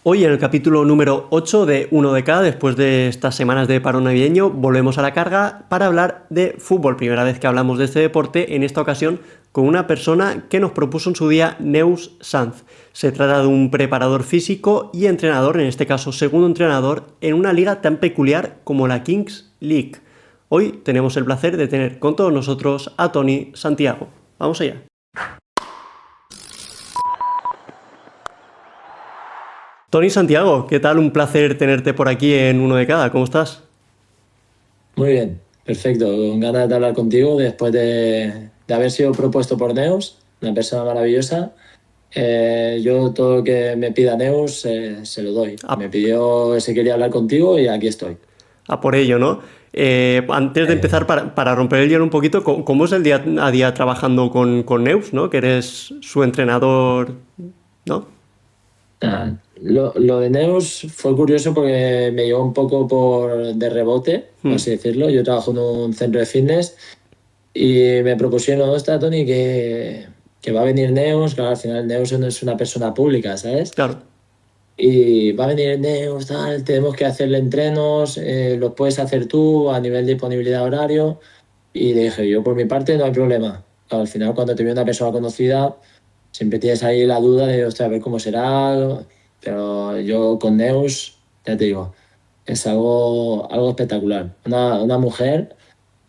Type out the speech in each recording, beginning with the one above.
Hoy en el capítulo número 8 de 1 de cada, después de estas semanas de paro navideño, volvemos a la carga para hablar de fútbol. Primera vez que hablamos de este deporte, en esta ocasión con una persona que nos propuso en su día Neus Sanz. Se trata de un preparador físico y entrenador, en este caso segundo entrenador, en una liga tan peculiar como la Kings League. Hoy tenemos el placer de tener con todos nosotros a Toni Santiago. Vamos allá. Toni Santiago, ¿qué tal? Un placer tenerte por aquí en 1 de cada. ¿Cómo estás? Muy bien, perfecto. Con ganas de hablar contigo después de haber sido propuesto por Neus, una persona maravillosa. Yo todo lo que me pida Neus se lo doy. A, Me pidió si quería hablar contigo y aquí estoy. a por ello, ¿no? Antes de empezar, Eh, para romper el hielo un poquito, ¿cómo es el día a día trabajando con Neus, ¿no? Que eres su entrenador, ¿no? lo de Neus fue curioso porque me llegó un poco de rebote, por Hmm. así decirlo. Yo trabajo en un centro de fitness y me propusieron, está Tony, que va a venir Neus, claro, al final Neus no es una persona pública, ¿sabes? Claro. Y va a venir Neus, tal, tenemos que hacerle entrenos, los puedes hacer tú a nivel de disponibilidad horario. Y le dije, yo por mi parte no hay problema. Al final, cuando te viene una persona conocida, siempre tienes ahí la duda de, ostras, a ver cómo será. Pero yo con Neus, ya te digo, es algo espectacular. Una mujer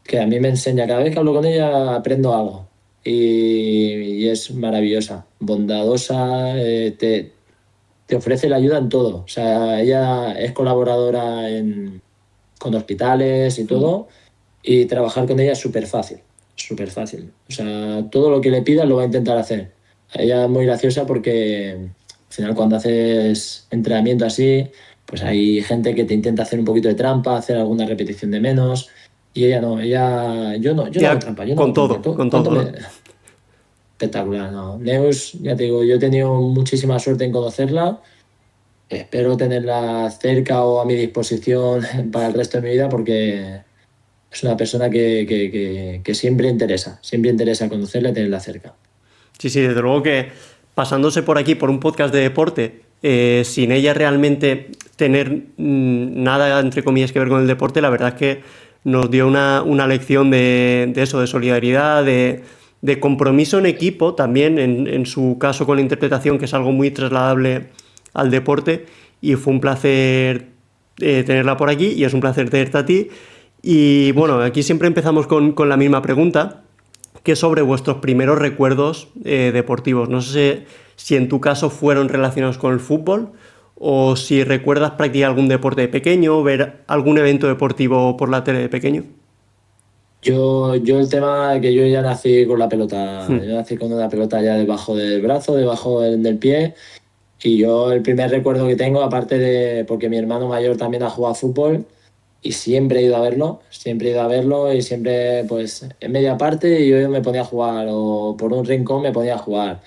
que a mí me enseña, cada vez que hablo con ella aprendo algo. Y es maravillosa, bondadosa, te ofrece la ayuda en todo. O sea, ella es colaboradora con hospitales y todo, y trabajar con ella es súper fácil, súper fácil. O sea, todo lo que le pidas lo va a intentar hacer. Ella es muy graciosa porque al final cuando haces entrenamiento así, pues hay gente que te intenta hacer un poquito de trampa, hacer alguna repetición de menos, y ella no, yo no hago Ya trampa, yo no hago trampa. con ¿Cuánto todo, me...? ¿no? Espectacular, ¿no? Neus, ya te digo, yo he tenido muchísima suerte en conocerla. Espero tenerla cerca o a mi disposición para el resto de mi vida porque es una persona que siempre interesa conocerla y tenerla cerca. Sí, sí, desde luego que pasándose por aquí, por un podcast de deporte, sin ella realmente tener nada, entre comillas, que ver con el deporte, la verdad es que nos dio una lección de eso, de solidaridad, de compromiso en equipo, también en su caso con la interpretación, que es algo muy trasladable al deporte, y fue un placer tenerla por aquí, y es un placer tenerte a ti. Y bueno, aquí siempre empezamos con la misma pregunta, que es sobre vuestros primeros recuerdos deportivos. No sé si en tu caso fueron relacionados con el fútbol o si recuerdas practicar algún deporte de pequeño, ver algún evento deportivo por la tele de pequeño. Yo el tema que yo ya nací con la pelota, Hmm. yo nací con una pelota ya debajo del brazo, debajo del pie, y yo el primer recuerdo que tengo, aparte de, porque mi hermano mayor también ha jugado a fútbol, y siempre he ido a verlo, siempre he ido a verlo y siempre pues en media parte yo me ponía a jugar o por un rincón me ponía a jugar.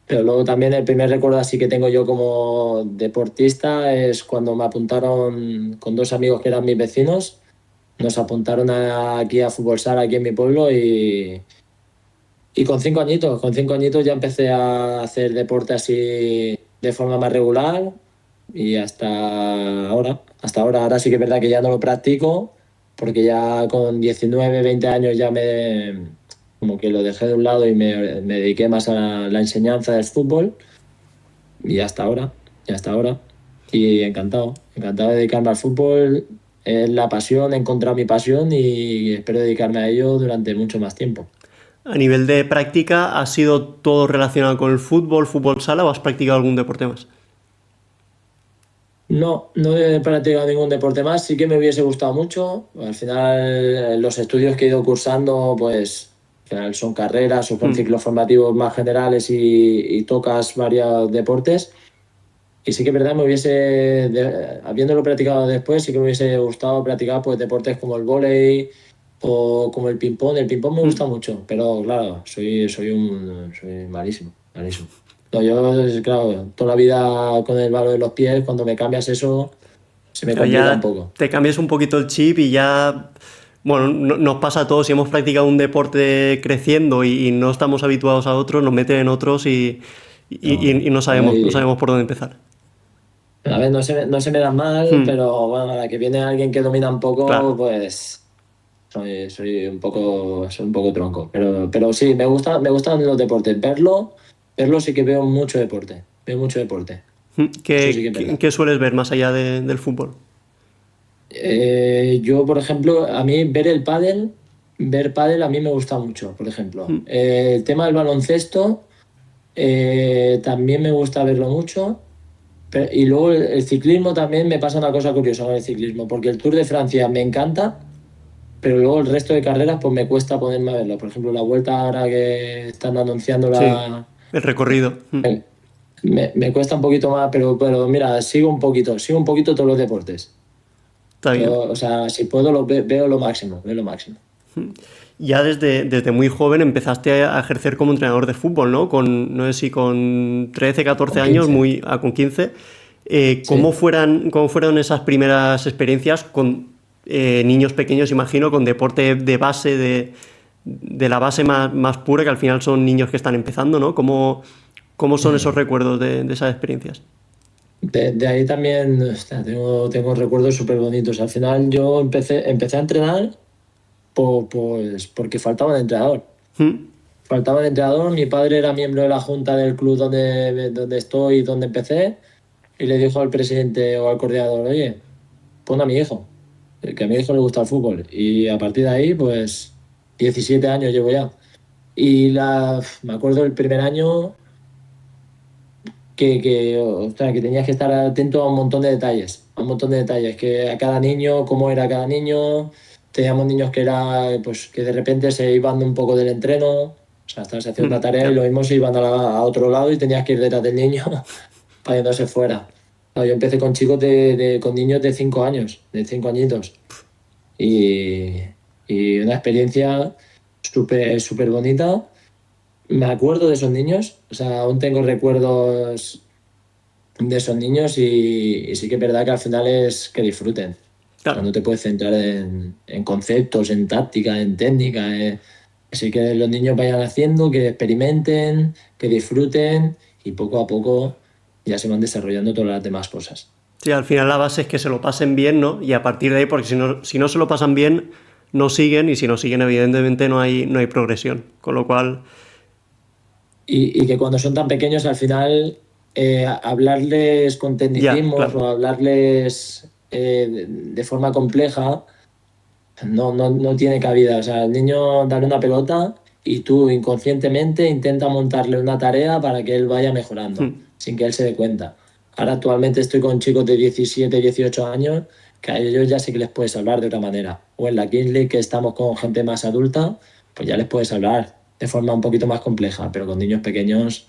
Pero luego también el primer recuerdo así que tengo yo como deportista es cuando me apuntaron con dos amigos que eran mis vecinos, nos apuntaron aquí a fútbol sala aquí en mi pueblo y con 5 añitos ya empecé a hacer deporte así de forma más regular y hasta ahora, ahora sí que es verdad que ya no lo practico porque ya con 19 20 años ya como que lo dejé de un lado y me dediqué más a la enseñanza del fútbol y hasta ahora. Y encantado de dedicarme al fútbol, es la pasión, he encontrado mi pasión y espero dedicarme a ello durante mucho más tiempo. A nivel de práctica, ¿ha sido todo relacionado con el fútbol, fútbol sala o has practicado algún deporte más? No, no he practicado ningún deporte más, sí que me hubiese gustado mucho. Al final, los estudios que he ido cursando, pues, al final son carreras o son Hmm. ciclos formativos más generales y tocas varios deportes. Y sí que es verdad, habiéndolo practicado después, sí que me hubiese gustado practicar pues, deportes como el vóley o como el ping-pong. El ping-pong me Hmm. gusta mucho, pero claro, soy malísimo, malísimo. No, yo, claro, toda la vida con el balón en los pies, cuando me cambias eso, se me Claro, complica un ya poco. te cambias un poquito el chip y ya, bueno, nos pasa a todos, si hemos practicado un deporte creciendo y no estamos habituados a otros, nos meten en otros y No, no no, sabemos por dónde empezar. A ver, no se me dan mal, pero bueno, a la que viene alguien que domina un poco, Claro. pues soy un poco tronco. Pero sí, me gustan los deportes. Verlo sí que veo mucho deporte. Veo mucho deporte. Eso sí que es verdad. ¿Qué sueles ver más allá del fútbol? Yo, por ejemplo, a mí ver pádel a mí me gusta mucho, por ejemplo. El tema del baloncesto también me gusta verlo mucho. Y luego el ciclismo también me pasa una cosa curiosa con el ciclismo, porque el Tour de Francia me encanta, pero luego el resto de carreras pues me cuesta ponerme a verlo. Por ejemplo, la vuelta ahora que están anunciando Sí, el recorrido. me cuesta un poquito más, pero mira, sigo un poquito todos los deportes. Está bien. O sea, si puedo veo lo máximo, veo lo máximo. Ya desde muy joven empezaste a ejercer como entrenador de fútbol, ¿no? No sé si con 13, 14 Con años, 15. con 15. Sí. ¿Cómo fueron esas primeras experiencias con niños pequeños, imagino, con deporte de base, de la base más pura, que al final son niños que están empezando, ¿no? ¿Cómo son esos recuerdos de esas experiencias? De ahí también, hostia, tengo recuerdos súper bonitos. Al final yo empecé a entrenar pues, porque faltaba un entrenador. ¿Mm? Faltaba el entrenador, mi padre era miembro de la junta del club donde estoy, donde empecé, y le dijo al presidente o al coordinador, oye, pon a mi hijo, que a mi hijo le gusta el fútbol. Y a partir de ahí, pues 17 años llevo ya. Me acuerdo el primer año ostras, que tenías que estar atento a un montón de detalles, a un montón de detalles, que a cada niño, cómo era cada niño. Teníamos niños pues, que de repente se iban un poco del entreno, o sea, estabas haciendo una tarea y Ya. lo mismo se iban a otro lado y tenías que ir detrás del niño para que no se fuera. Claro, yo empecé con chicos con niños de 5 años, de 5 añitos, y, y una experiencia súper bonita. Me acuerdo de esos niños, o sea, aún tengo recuerdos de esos niños y sí que es verdad que al final es que disfruten. O sea, Claro. no te puedes centrar en conceptos, en táctica, en técnica. Así que los niños vayan haciendo, que experimenten, que disfruten y poco a poco ya se van desarrollando todas las demás cosas. Sí, al final la base es que se lo pasen bien, ¿no? Y a partir de ahí, porque si no se lo pasan bien, no siguen, y si no siguen, evidentemente no hay progresión. Con lo cual, Y que cuando son tan pequeños, al final, hablarles con ya, tecnicismos claro. o hablarles de forma compleja no tiene cabida. O sea, el niño dale una pelota y tú inconscientemente intenta montarle una tarea para que él vaya mejorando, sin que él se dé cuenta. Ahora actualmente estoy con chicos de 17 18 años que a ellos ya sí que les puedes hablar de otra manera. O en la Kings League que estamos con gente más adulta, pues ya les puedes hablar de forma un poquito más compleja, pero con niños pequeños,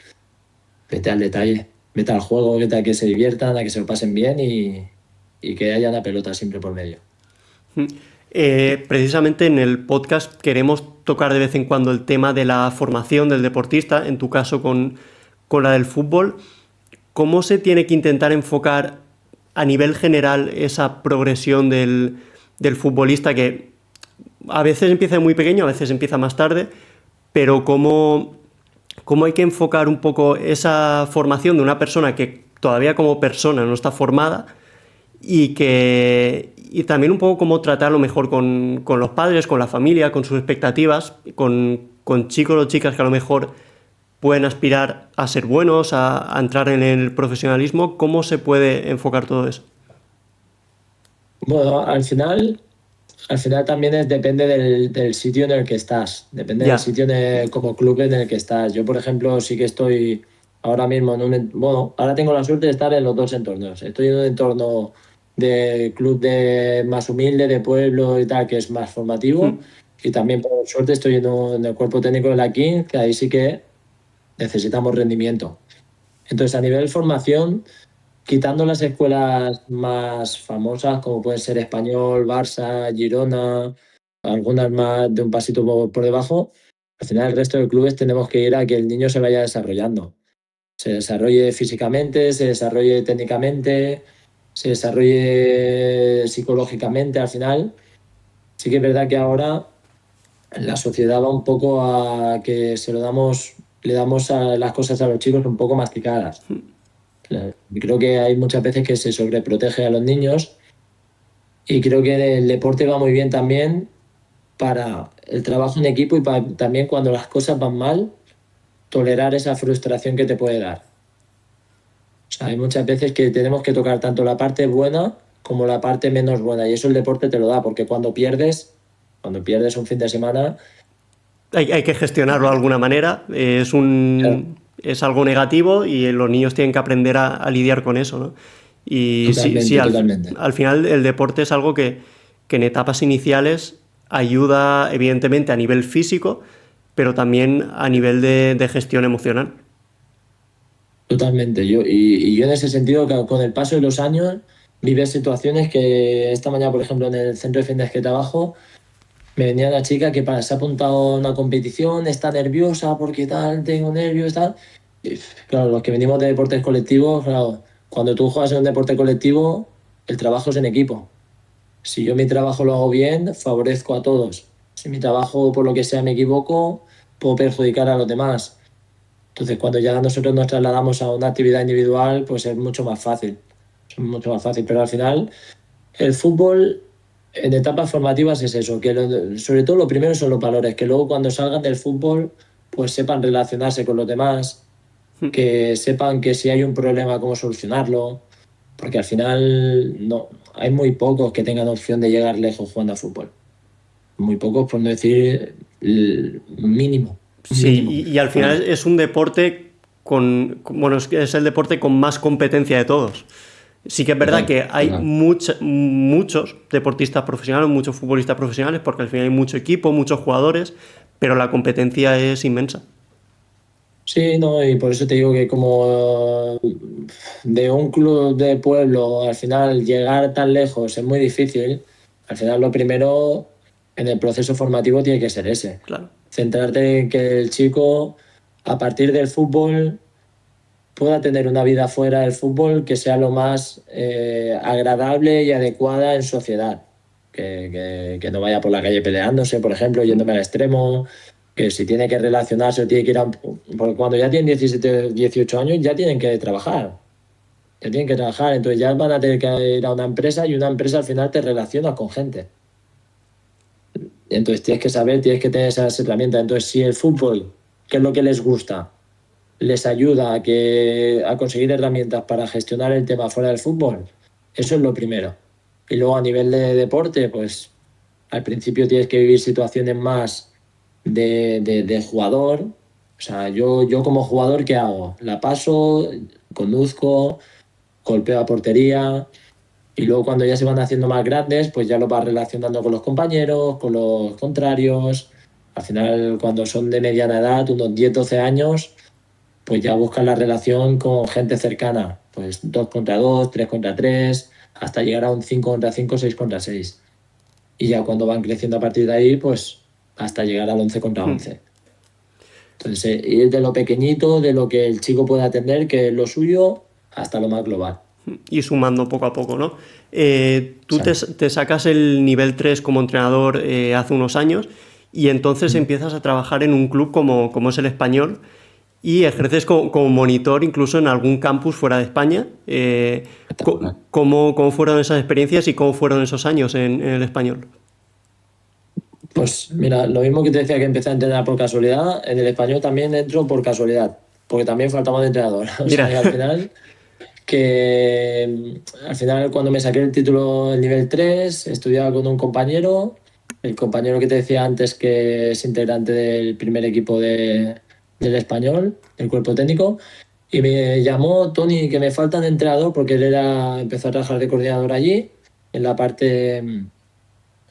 vete al detalle, vete al juego, vete a que se diviertan, a que se lo pasen bien y que haya una pelota siempre por medio. Precisamente en el podcast queremos tocar de vez en cuando el tema de la formación del deportista, en tu caso con la del fútbol. ¿Cómo se tiene que intentar enfocar a nivel general esa progresión del futbolista que a veces empieza muy pequeño, a veces empieza más tarde, pero cómo hay que enfocar un poco esa formación de una persona que todavía como persona no está formada, y también un poco cómo tratarlo mejor con los padres, con la familia, con sus expectativas, con chicos o chicas que a lo mejor pueden aspirar a ser buenos, a entrar en el profesionalismo? ¿Cómo se puede enfocar todo eso? Bueno, al final también depende del sitio en el que estás, depende del Ya. sitio como club en el que estás. Yo, por ejemplo, sí que estoy ahora mismo bueno, ahora tengo la suerte de estar en los dos entornos. Estoy en un entorno de club más humilde, de pueblo y tal, que es más formativo. Y también, por suerte, estoy en el cuerpo técnico de la King, que ahí sí que necesitamos rendimiento. Entonces, a nivel formación, quitando las escuelas más famosas, como pueden ser Español, Barça, Girona, algunas más de un pasito por debajo, al final el resto de clubes tenemos que ir a que el niño se vaya desarrollando. Se desarrolle físicamente, se desarrolle técnicamente, se desarrolle psicológicamente al final. Sí que es verdad que ahora la sociedad va un poco a que le damos a las cosas a los chicos un poco masticadas. Creo que hay muchas veces que se sobreprotege a los niños y creo que el deporte va muy bien también para el trabajo en equipo y también cuando las cosas van mal, tolerar esa frustración que te puede dar. O sea, hay muchas veces que tenemos que tocar tanto la parte buena como la parte menos buena y eso el deporte te lo da, porque cuando pierdes un fin de semana, Hay que gestionarlo de alguna manera. claro, Es algo negativo y los niños tienen que aprender a lidiar con eso, ¿no? Y sí, sí, totalmente, totalmente. al final el deporte es algo que en etapas iniciales ayuda evidentemente a nivel físico, pero también a nivel de gestión emocional. Totalmente. Y yo en ese sentido, con el paso de los años, vives situaciones que esta mañana, por ejemplo, en el centro de fitness que trabajo, me venía una chica que se ha apuntado a una competición, está nerviosa porque tal, tengo nervios, tal. Y, claro, los que venimos de deportes colectivos, claro, cuando tú juegas en un deporte colectivo, el trabajo es en equipo. Si yo mi trabajo lo hago bien, favorezco a todos. Si mi trabajo, por lo que sea, me equivoco, puedo perjudicar a los demás. Entonces, cuando ya nosotros nos trasladamos a una actividad individual, pues es mucho más fácil. Es mucho más fácil. Pero al final, el fútbol en etapas formativas es eso, que sobre todo lo primero son los valores, que luego cuando salgan del fútbol, pues sepan relacionarse con los demás, que sepan que si hay un problema, cómo solucionarlo, porque al final no, hay muy pocos que tengan opción de llegar lejos jugando a fútbol. Muy pocos, por no decir el mínimo, Sí, mínimo. y al final Ah, es un deporte bueno, es el deporte con más competencia de todos. Sí que es verdad total, que hay total. muchos deportistas profesionales, muchos futbolistas profesionales, porque al final hay mucho equipo, muchos jugadores, pero la competencia es inmensa. Sí, no, y por eso te digo que como de un club de pueblo al final llegar tan lejos es muy difícil, al final lo primero en el proceso formativo tiene que ser ese. Claro. Centrarte en que el chico a partir del fútbol pueda tener una vida fuera del fútbol que sea lo más agradable y adecuada en sociedad. Que no vaya por la calle peleándose, por ejemplo, yéndome al extremo, que si tiene que relacionarse o tiene que ir a... Porque cuando ya tienen 17 18 años ya tienen que trabajar. Ya tienen que trabajar, entonces ya van a tener que ir a una empresa y una empresa al final te relaciona con gente. Entonces tienes que saber, tienes que tener esas herramientas. Entonces, si el fútbol, ¿qué es lo que les gusta? Les ayuda a conseguir herramientas para gestionar el tema fuera del fútbol, eso es lo primero. Y luego a nivel de deporte, pues al principio tienes que vivir situaciones más de jugador. O sea, yo como jugador, ¿qué hago? La paso, conduzco, golpeo a portería y luego cuando ya se van haciendo más grandes, pues ya lo vas relacionando con los compañeros, con los contrarios. Al final, cuando son de mediana edad, unos 10 12 años, pues ya buscan la relación con gente cercana, pues 2 contra 2 3 contra 3 hasta llegar a un 5 contra 5 6 contra 6. Y ya cuando van creciendo a partir de ahí, pues hasta llegar al 11 contra 11. Entonces, ir de lo pequeñito, de lo que el chico puede atender, que es lo suyo, hasta lo más global. Y sumando poco a poco, ¿no? Tú Exacto. te sacas el nivel 3 como entrenador hace unos años y entonces empiezas a trabajar en un club como es el Español y ejerces como monitor incluso en algún campus fuera de España. Espectacular. ¿Cómo fueron esas experiencias y cómo fueron esos años en el Español? Pues mira, lo mismo que te decía que empecé a entrenar por casualidad, en el español también entro por casualidad, porque también faltaba de entrenador. O Mira, sea, que al final cuando me saqué el título en nivel 3 estudiaba con un compañero, el compañero que te decía antes que es integrante del primer equipo del español, del cuerpo técnico, y me llamó Tony, que me falta de entrenador porque empezó a trabajar de coordinador allí, en la parte, en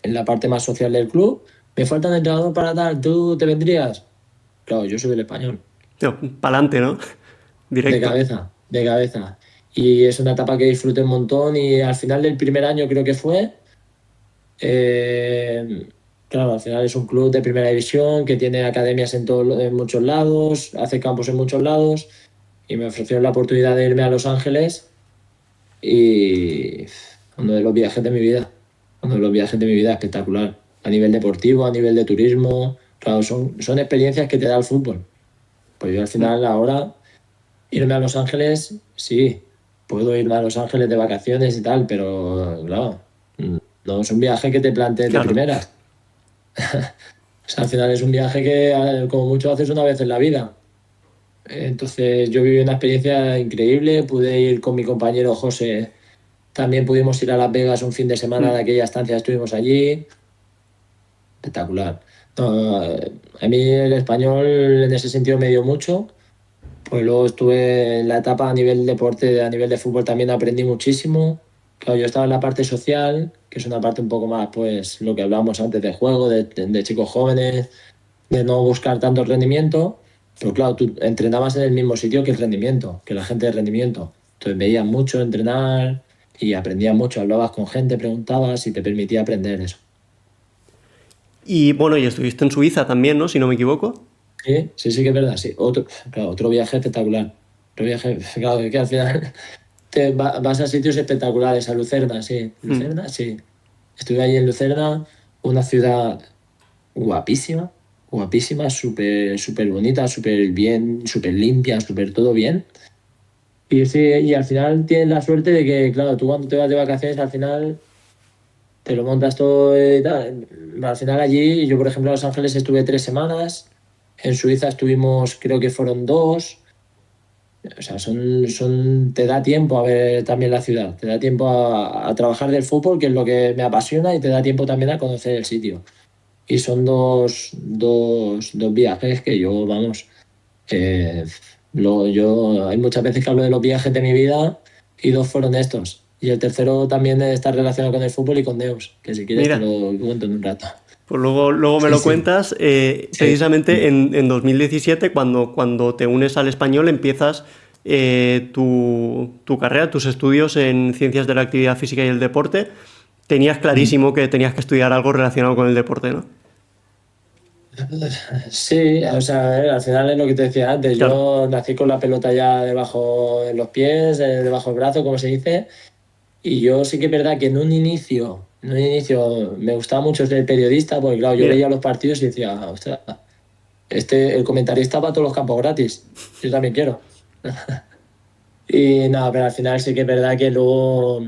la parte más social del club. Me falta de entrenador para tal, ¿tú te vendrías? Claro, yo soy del español. pa'lante, ¿no? De Directo. cabeza, de cabeza. Y es una etapa que disfruté un montón y al final del primer año creo que fue, eh, claro, al final es un club de primera división que tiene academias en muchos lados, hace campos en muchos lados y me ofrecieron la oportunidad de irme a Los Ángeles y uno de los viajes de mi vida, uno de los viajes de mi vida espectacular, a nivel deportivo, a nivel de turismo, claro, son experiencias que te da el fútbol. Pues yo al final ahora irme a Los Ángeles, sí. puedo irme a Los Ángeles de vacaciones y tal, pero claro, no es un viaje que te plantees de Claro. primeras. O sea, al final es un viaje que como mucho haces una vez en la vida. Entonces yo viví una experiencia increíble, pude ir con mi compañero José, también pudimos ir a Las Vegas un fin de semana de Mm. aquella estancia, estuvimos allí, espectacular. No, a mí el español en ese sentido me dio mucho, pues luego estuve en la etapa a nivel deporte, a nivel de fútbol también aprendí muchísimo. Claro, yo estaba en la parte social, que es una parte un poco más, pues lo que hablábamos antes de juego, de chicos jóvenes, de no buscar tanto el rendimiento, pero claro, tú entrenabas en el mismo sitio que el rendimiento, que la gente de rendimiento. Entonces veías mucho entrenar y aprendías mucho, hablabas con gente, preguntabas y te permitía aprender eso. Y bueno, y estuviste en Suiza también, ¿no? Si no me equivoco. Sí, sí, sí que es verdad, sí. Claro, otro viaje espectacular. Otro viaje, claro, es que al final vas a sitios espectaculares, a Lucerna, sí. Mm. Lucerna, sí. Estuve ahí en Lucerna, una ciudad guapísima, guapísima, súper súper bonita, súper bien, súper limpia, súper todo bien. Y sí, y al final tienes la suerte de que, claro, tú cuando te vas de vacaciones, al final te lo montas todo y tal. Al final allí, yo por ejemplo en Los Ángeles estuve 3 semanas, en Suiza estuvimos, creo que fueron 2. O sea, te da tiempo a ver también la ciudad, te da tiempo a trabajar del fútbol, que es lo que me apasiona, y te da tiempo también a conocer el sitio. Y son dos viajes que yo, vamos, eh, hay muchas veces que hablo de los viajes de mi vida y 2 fueron estos. Y el tercero también está relacionado con el fútbol y con Neus, que si quieres te Mira, lo cuento en un rato. pues luego me Sí, lo sí, cuentas. sí. Precisamente en 2017, cuando te unes al español, empiezas tu carrera, tus estudios en ciencias de la actividad física y el deporte. Tenías Mm. clarísimo que tenías que estudiar algo relacionado con el deporte, ¿no? Sí, o sea, al final es lo que te decía antes. Claro. Yo nací con la pelota ya debajo de los pies, debajo del brazo, como se dice. Y yo sí que es verdad que en un inicio me gustaba mucho ser periodista, porque claro, yo Mira, veía los partidos y decía, ostras, el comentarista va a todos los campos gratis. Yo también quiero. Y nada, pero al final sí que es verdad que luego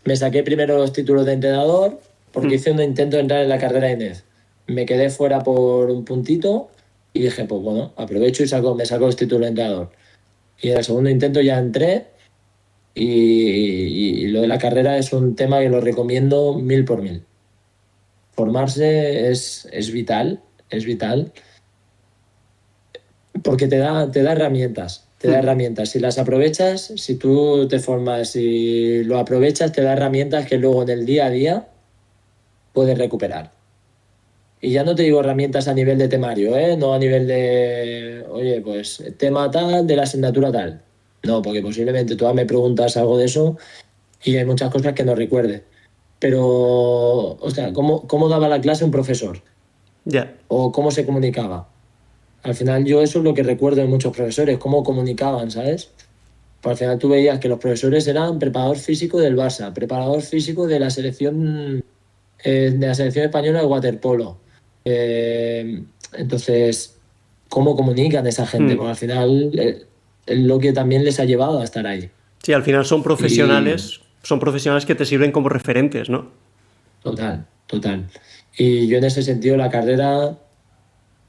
me saqué primero los títulos de entrenador porque mm, hice un intento de entrar en la carrera de INEF. Me quedé fuera por un puntito y dije, pues bueno, aprovecho y me saco los títulos de entrenador. Y en el segundo intento ya entré y lo de la carrera es un tema que lo recomiendo 1000 por 1000. Formarse es vital, porque te da herramientas, te da mm. herramientas. Si las aprovechas, si tú te formas y lo aprovechas, te da herramientas que luego en el día a día puedes recuperar. Y ya no te digo herramientas a nivel de temario, ¿eh? No a nivel de, oye, pues tema tal, de la asignatura tal. No, porque posiblemente tú me preguntas algo de eso y hay muchas cosas que no recuerde. Pero, o sea, ¿cómo daba la clase un profesor? Ya. ¿O cómo se comunicaba? Al final yo eso es lo que recuerdo de muchos profesores, cómo comunicaban, ¿sabes? Pues al final tú veías que los profesores eran preparador físico del Barça, preparador físico de la selección española de waterpolo. Entonces, ¿cómo comunican esa gente? Mm. Porque al final es lo que también les ha llevado a estar ahí. Sí, al final Y son profesionales que te sirven como referentes, ¿no? total, total. Y yo en ese sentido la carrera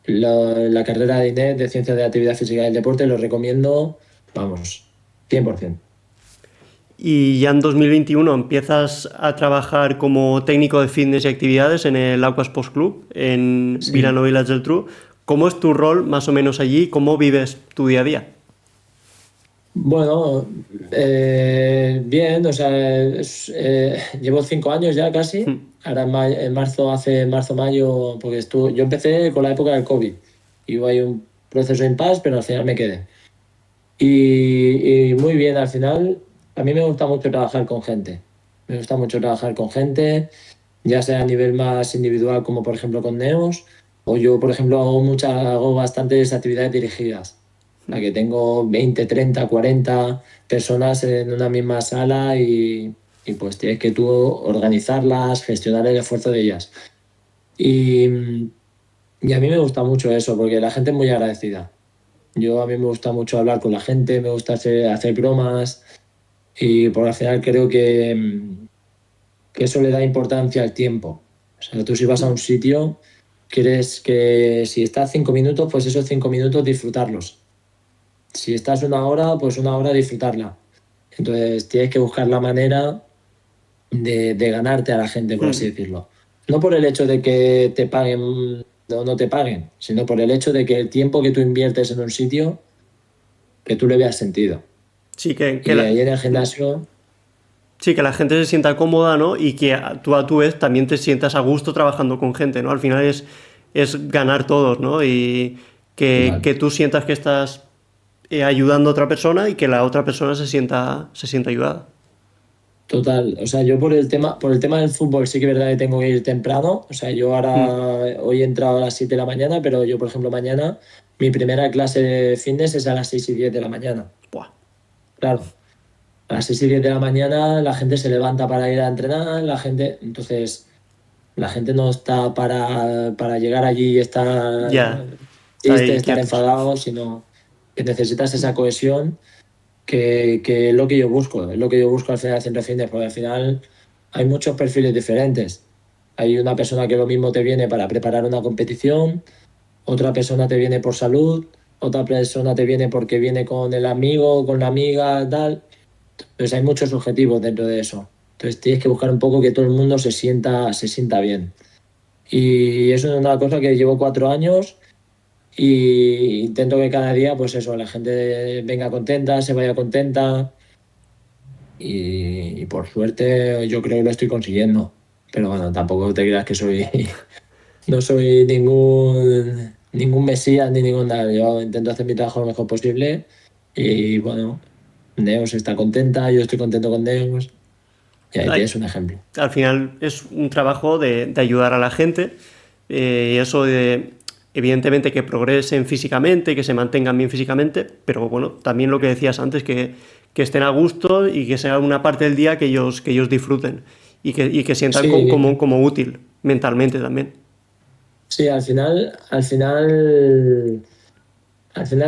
de INED de Ciencias de la Actividad Física y del Deporte lo recomiendo, vamos, 100%. Y ya en 2021 empiezas a trabajar como técnico de fitness y actividades en el Aqua Sports Club en Sí. Vilanova y la Geltrú. ¿Cómo es tu rol más o menos allí? ¿Cómo vives tu día a día? Bueno, bien, o sea, llevo 5 años ya casi. Mm. Ahora hace marzo, mayo, porque yo empecé con la época del COVID. Y hubo ahí un proceso de impasse, pero al final me quedé. Y muy bien, al final, a mí me gusta mucho trabajar con gente. Me gusta mucho trabajar con gente, ya sea a nivel más individual, como por ejemplo con Neos, o yo, por ejemplo, hago bastantes actividades dirigidas. O sea, que tengo 20 30 40 personas en una misma sala y pues tienes que tú organizarlas, gestionar el esfuerzo de ellas. Y, y a mí me gusta mucho eso, porque la gente es muy agradecida. A mí me gusta mucho hablar con la gente, me gusta hacer bromas Y por al final creo que eso le da importancia al tiempo. O sea, tú si vas a un sitio, quieres que si estás 5 minutos, pues esos 5 minutos disfrutarlos. Si estás una hora, pues una hora disfrutarla. Entonces tienes que buscar la manera de ganarte a la gente, por así Mm. decirlo. No por el hecho de que te paguen o no te paguen, sino por el hecho de que el tiempo que tú inviertes en un sitio, que tú le veas sentido. Sí, Y ahí en el gimnasio, sí, que la gente se sienta cómoda, ¿no? Y que tú a tu vez también te sientas a gusto trabajando con gente, ¿no? Al final es ganar todos, ¿no? Y total. que tú sientas que estás ayudando a otra persona y que la otra persona se sienta ayudada. Total, o sea, yo por el tema del fútbol sí que es verdad que tengo que ir temprano, o sea, yo Mm. ahora, hoy he entrado a las 7 de la mañana, pero yo, por ejemplo, mañana mi primera clase de fitness es a las 6 y 10 de la mañana. Buah. Claro, a las 6 y 10 de la mañana la gente se levanta para ir a entrenar, entonces, la gente no está para llegar allí y Ya, estar está triste, ahí estar quietos. enfadado, sino que necesitas esa cohesión que es lo que yo busco, es lo que yo busco al final del centro de fitness, porque al final hay muchos perfiles diferentes. Hay una persona que lo mismo te viene para preparar una competición, otra persona te viene por salud, otra persona te viene porque viene con el amigo, con la amiga, tal. Entonces hay muchos objetivos dentro de eso. Entonces tienes que buscar un poco que todo el mundo se sienta bien. Y eso es una cosa que llevo 4 años y intento que cada día, pues eso, la gente venga contenta, se vaya contenta y por suerte yo creo que lo estoy consiguiendo. Pero bueno, tampoco te creas que no soy ningún mesías ni ningún nada. Yo intento hacer mi trabajo lo mejor posible y bueno, Neos está contenta, yo estoy contento con Neos y ahí Ay, tienes un ejemplo. al final es un trabajo de ayudar a la gente y eso de, evidentemente, que progresen físicamente, que se mantengan bien físicamente, pero bueno, también lo que decías antes, que estén a gusto y que sea una parte del día que ellos disfruten y que sientan Sí, como útil mentalmente también. sí, al final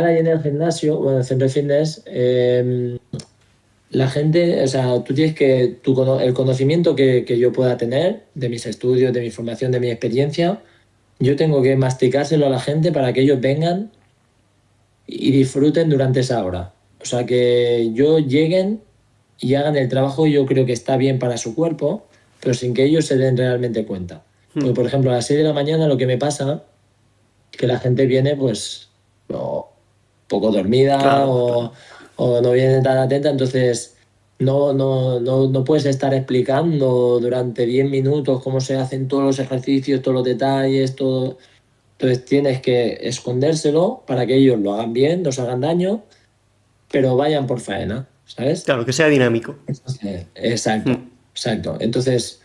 ahí en el gimnasio, bueno, en el centro de fitness, la gente, o sea, tú tienes que, el conocimiento que yo pueda tener de mis estudios, de mi formación, de mi experiencia, yo tengo que masticárselo a la gente para que ellos vengan y disfruten durante esa hora. O sea, que yo lleguen y hagan el trabajo, yo creo que está bien para su cuerpo, pero sin que ellos se den realmente cuenta. Porque, por ejemplo, a las 6 de la mañana lo que me pasa es que la gente viene, pues, poco dormida Claro, claro. o no viene tan atenta, entonces no puedes estar explicando durante 10 minutos cómo se hacen todos los ejercicios, todos los detalles, todo. Entonces tienes que escondérselo para que ellos lo hagan bien, no se hagan daño, pero vayan por faena, ¿sabes? Claro, que sea dinámico. Exacto, Mm. exacto. Entonces,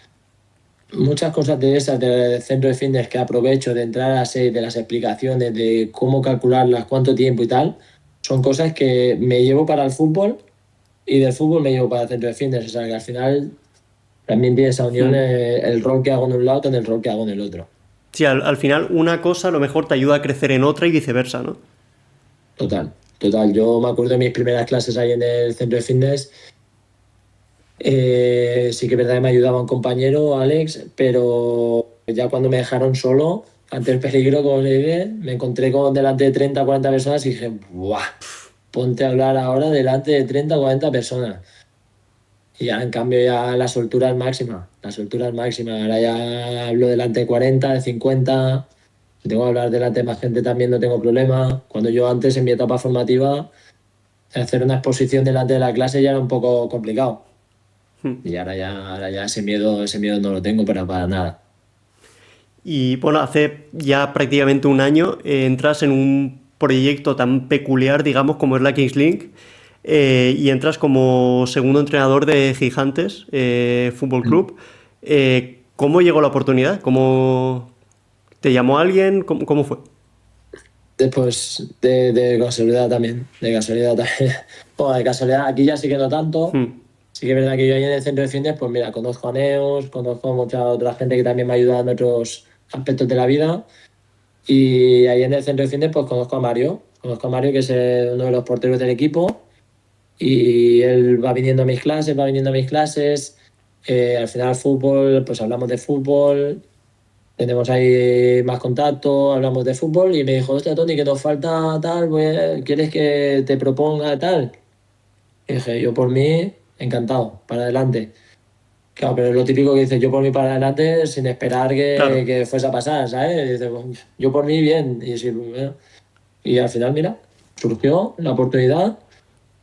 muchas cosas de esas del centro de fitness que aprovecho de entrar a seis de las explicaciones de cómo calcularlas, cuánto tiempo y tal, son cosas que me llevo para el fútbol y del fútbol me llevo para el centro de fitness. O sea que al final también tiene esa unión, Mm. el rol que hago en un lado con el rol que hago en el otro. Sí, al final una cosa a lo mejor te ayuda a crecer en otra y viceversa, ¿no? Total, total. Yo me acuerdo de mis primeras clases ahí en el centro de fitness. Sí que es verdad que me ayudaba un compañero, Alex, pero ya cuando me dejaron solo, ante el peligro, como se dice, me encontré con delante de 30 o 40 personas y dije, ¡buah! Ponte a hablar ahora delante de 30 o 40 personas. Y ya en cambio ya la soltura es máxima, la soltura es máxima. Ahora ya hablo delante de 40, de 50. Si tengo que hablar delante de más gente también no tengo problema. Cuando yo antes en mi etapa formativa, hacer una exposición delante de la clase ya era un poco complicado. Y ahora ya ese miedo no lo tengo, pero para nada. Y bueno, hace ya prácticamente un año entras en un proyecto tan peculiar, digamos, como es la Kings Link, y entras como segundo entrenador de Gigantes Fútbol Club. ¿Cómo llegó la oportunidad? ¿Cómo te llamó alguien? Cómo fue? Después de casualidad también, de casualidad también. Bueno, de casualidad, aquí ya sí que no tanto. Hmm. Sí que es verdad que yo ahí en el centro de fitness, pues mira, conozco a Neos, conozco a mucha otra gente que también me ha ayudado en otros aspectos de la vida. Y ahí en el centro de fitness, pues conozco a Mario que es uno de los porteros del equipo. y él va viniendo a mis clases, va viniendo a mis clases. Al final fútbol, pues hablamos de fútbol, tenemos ahí más contacto, hablamos de fútbol y me dijo, hostia, Tony, que nos falta tal, ¿quieres que te proponga tal? Y dije, yo por mí, encantado, para adelante. Claro, pero es lo típico que dice, yo por mí para adelante sin esperar Claro. que fuese a pasar, ¿sabes? Y dice, "Pues, yo por mí bien". Y, sí, bueno. Y al final, mira, surgió la oportunidad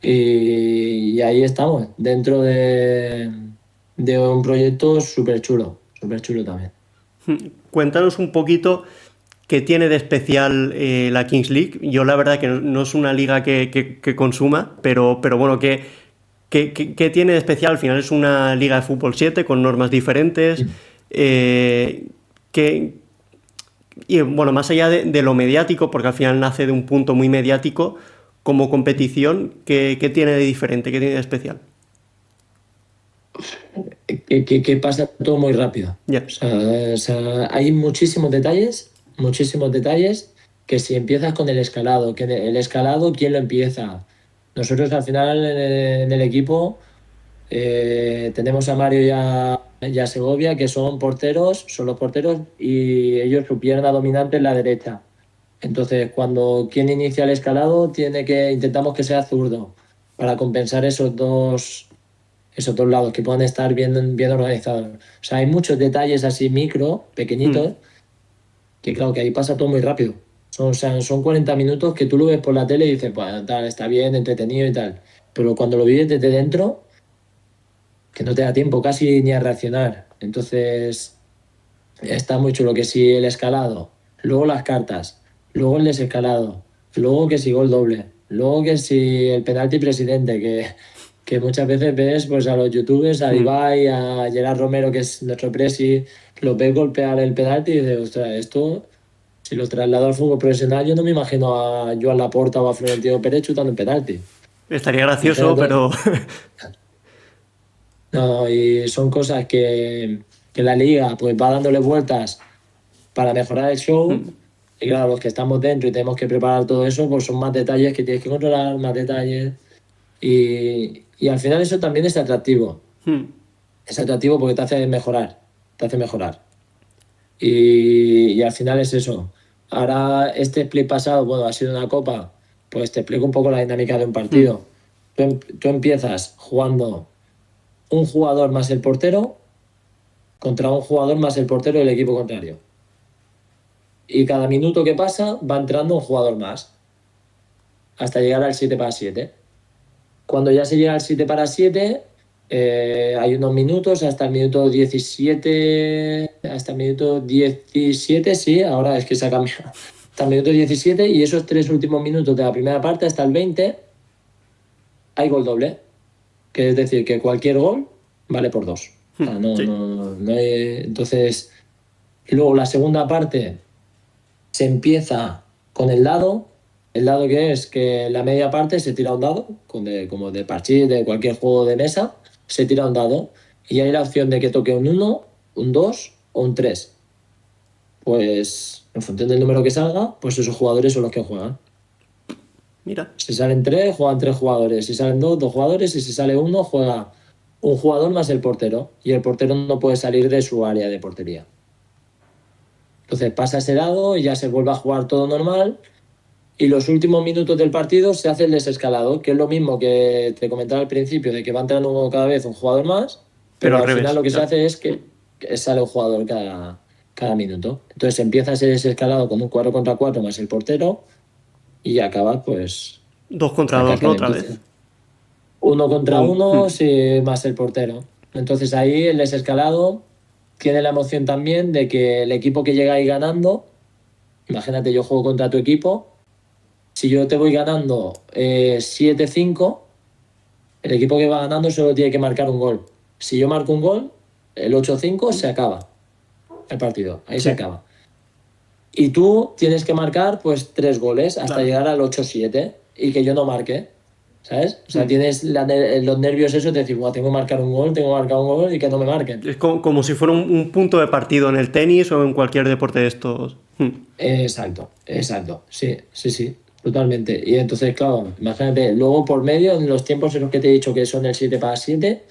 y ahí estamos, dentro de un proyecto súper chulo también. Cuéntanos un poquito qué tiene de especial la Kings League. Yo la verdad que no es una liga que consuma, pero bueno, ¿qué tiene de especial? Al final es una liga de fútbol 7 con normas diferentes. eh, que, y bueno, más allá de lo mediático, porque al final nace de un punto muy mediático, como competición, ¿qué tiene de diferente? ¿Qué tiene de especial? Que pasa todo muy rápido. Ya. O sea, hay muchísimos detalles que si empiezas con el escalado, que el escalado, ¿quién lo empieza? Nosotros al final en el equipo tenemos a Mario y a Segovia, que son los porteros, y ellos su pierna dominante es la derecha. Entonces, cuando quien inicia el escalado, intentamos que sea zurdo, para compensar esos dos lados, que puedan estar bien organizados. O sea, hay muchos detalles así micro, Hmm. pequeñitos, que claro, que ahí pasa todo muy rápido. O sea, son 40 minutos que tú lo ves por la tele y dices, bueno, tal, está bien, entretenido y tal. Pero cuando lo vives desde dentro, que no te da tiempo casi ni a reaccionar. Entonces, está muy chulo que si el escalado, luego las cartas, luego el desescalado, luego que si gol doble, luego que si el penalti presidente, que muchas veces ves pues a los youtubers, a Hmm. Ibai, a Gerard Romero, que es nuestro presi, los ves golpear el penalti y dices, ostras, esto, si lo traslado al fútbol profesional, yo no me imagino a Joan Laporta o a Florentino Pérez chutando un penalti. Estaría gracioso, Imagínate. pero No, y son cosas que la liga pues va dándole vueltas para mejorar el show. Y claro, los que estamos dentro y tenemos que preparar todo eso, pues son más detalles que tienes que controlar, más detalles. Y al final eso también es atractivo. Es atractivo porque te hace mejorar, te hace mejorar. Y al final es eso. Ahora, este split pasado, bueno, ha sido una copa, pues te explico un poco la dinámica de un partido. Tú empiezas jugando un jugador más el portero contra un jugador más el portero del equipo contrario. Y cada minuto que pasa va entrando un jugador más hasta llegar al 7-7. Cuando ya se llega al 7-7, hay unos minutos hasta el minuto 17, hasta el minuto 17, sí, ahora es que se ha cambiado, hasta el minuto 17 y esos tres últimos minutos de la primera parte hasta el 20 hay gol doble, que es decir, que cualquier gol vale por dos. O sea, no, sí. no, no hay- entonces, luego la segunda parte se empieza con el dado. El dado que es que la media parte se tira un dado, como de parchís, de cualquier juego de mesa, se tira un dado y hay la opción de que toque un uno, un 2 o un 3. Pues en función del número que salga, pues esos jugadores son los que juegan. Mira. Si salen 3, juegan 3 jugadores. Si salen 2, 2 jugadores. Y si sale uno, juega un jugador más el portero. Y el portero no puede salir de su área de portería. Entonces pasa ese dado y ya se vuelve a jugar todo normal. Y los últimos minutos del partido se hace el desescalado, que es lo mismo que te comentaba al principio, de que va entrando cada vez un jugador más, Pero pero al al final revés, lo que se claro. hace es que sale un jugador cada minuto. Entonces empieza ese desescalado con un 4 contra 4 más el portero y acaba pues 2 contra 2, ¿no? Otra vez. francamente uno contra uno Un, sí, más el portero. Entonces ahí el desescalado tiene la emoción también de que el equipo que llega ahí ganando, imagínate yo juego contra tu equipo. Si yo te voy ganando 7-5, el equipo que va ganando solo tiene que marcar un gol. Si yo marco un gol, el 8-5 se acaba el partido. Ahí se sí, acaba. Y tú tienes que marcar pues 3 goles hasta claro. llegar al 8-7 y que yo no marque. ¿Sabes? O sea, tienes los nervios esos de decir, "Buah, tengo que marcar un gol, tengo que marcar un gol y que no me marquen". Es como si fuera un punto de partido en el tenis o en cualquier deporte de estos. Exacto, exacto. Sí, sí, sí. totalmente. Y entonces, claro, imagínate, luego por medio, en los tiempos en los que te he dicho que son el 7-7,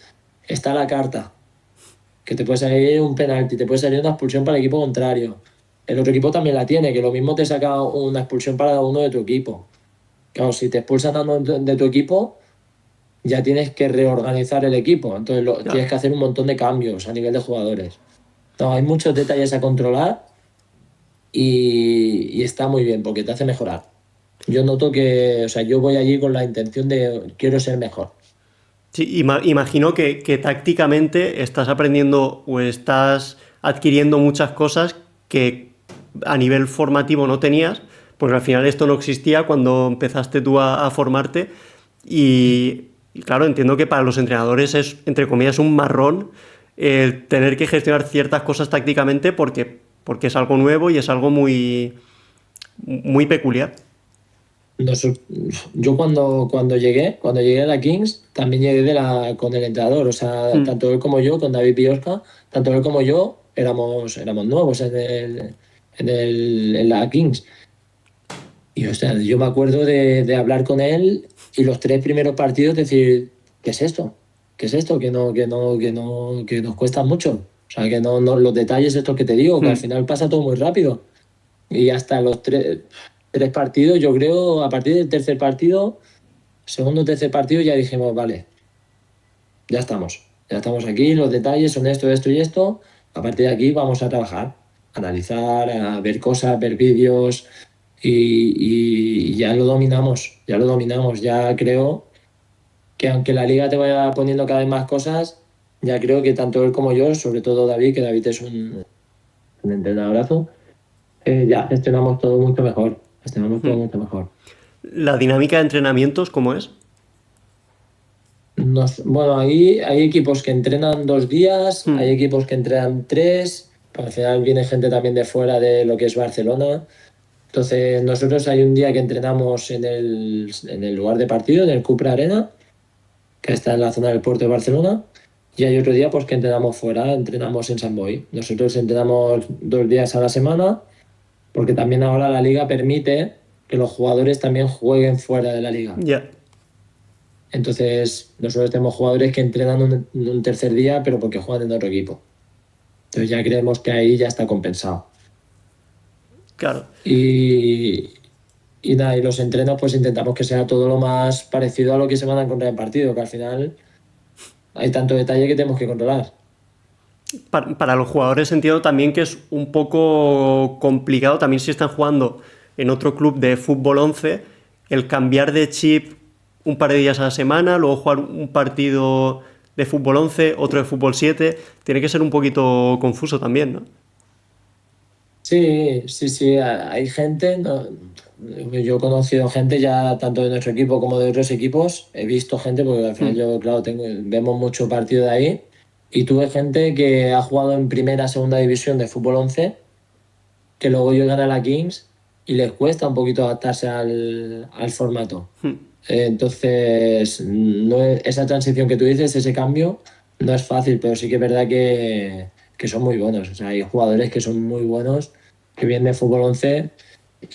está la carta, que te puede salir un penalti, te puede salir una expulsión para el equipo contrario. El otro equipo también la tiene, que lo mismo te saca una expulsión para uno de tu equipo. Claro, si te expulsan a uno de tu equipo, ya tienes que reorganizar el equipo. Entonces tienes Claro. que hacer un montón de cambios a nivel de jugadores. No, hay muchos detalles a controlar y está muy bien porque te hace mejorar. Yo noto que, o sea, yo voy allí con la intención de quiero ser mejor. Sí, imagino que tácticamente estás aprendiendo o estás adquiriendo muchas cosas que a nivel formativo no tenías, porque al final esto no existía cuando empezaste tú a formarte y claro, entiendo que para los entrenadores es, entre comillas, un marrón el tener que gestionar ciertas cosas tácticamente porque es algo nuevo y es algo muy peculiar. Noso- yo cuando llegué a la Kings, también llegué con el entrenador. O sea, Hmm. tanto él como yo, con David Biosca, tanto él como yo éramos nuevos en la Kings. Y o sea, yo me acuerdo de hablar con él y los 3 primeros partidos decir, ¿qué es esto? ¿Qué es esto? Que nos cuesta mucho. O sea, que los detalles estos que te digo, que al Hmm. final pasa todo muy rápido. Y hasta los 3 partidos, yo creo, a partir del tercer partido, segundo o tercer partido, ya dijimos, vale, ya estamos. Ya estamos aquí, los detalles son esto, esto y esto. A partir de aquí vamos a trabajar, a analizar, a ver cosas, ver vídeos y ya lo dominamos, ya lo dominamos. Ya creo que aunque la liga te vaya poniendo cada vez más cosas, ya creo que tanto él como yo, sobre todo David, que David es un entrenadorazo, ya gestionamos todo mucho mejor. Gestionamos todo Hmm. mucho mejor. La dinámica de entrenamientos, ¿cómo es? Bueno, ahí hay equipos que entrenan 2 días, hay Hmm. equipos que entrenan 3, pero al final viene gente también de fuera de lo que es Barcelona. Entonces, nosotros hay un día que entrenamos en el lugar de partido, en el Cupra Arena, que está en la zona del puerto de Barcelona, y hay otro día pues que entrenamos fuera, entrenamos en Sant Boi. Nosotros entrenamos 2 días a la semana, porque también ahora la liga permite que los jugadores también jueguen fuera de la liga. Ya. Entonces, nosotros tenemos jugadores que entrenan un tercer día, pero porque juegan en otro equipo. Entonces ya creemos que ahí ya está compensado. Claro. Y, y nada, y los entrenos pues intentamos que sea todo lo más parecido a lo que se van a encontrar en partido, que al final hay tanto detalle que tenemos que controlar. Para los jugadores entiendo también que es un poco complicado, también si están jugando en otro club de fútbol 11 el cambiar de chip un par de días a la semana, luego jugar un partido de fútbol 11 otro de fútbol 7 tiene que ser un poquito confuso también, ¿no? Sí, sí, sí, hay gente, yo he conocido gente ya tanto de nuestro equipo como de otros equipos, he visto gente, porque al final Hmm. yo, claro, vemos mucho partido de ahí, y tuve gente que ha jugado en primera, segunda división de fútbol 11 que luego llegan a la Kings y les cuesta un poquito adaptarse al formato. Entonces, esa transición que tú dices, ese cambio, no es fácil, pero sí que es verdad que son muy buenos. O sea, hay jugadores que son muy buenos, que vienen de fútbol 11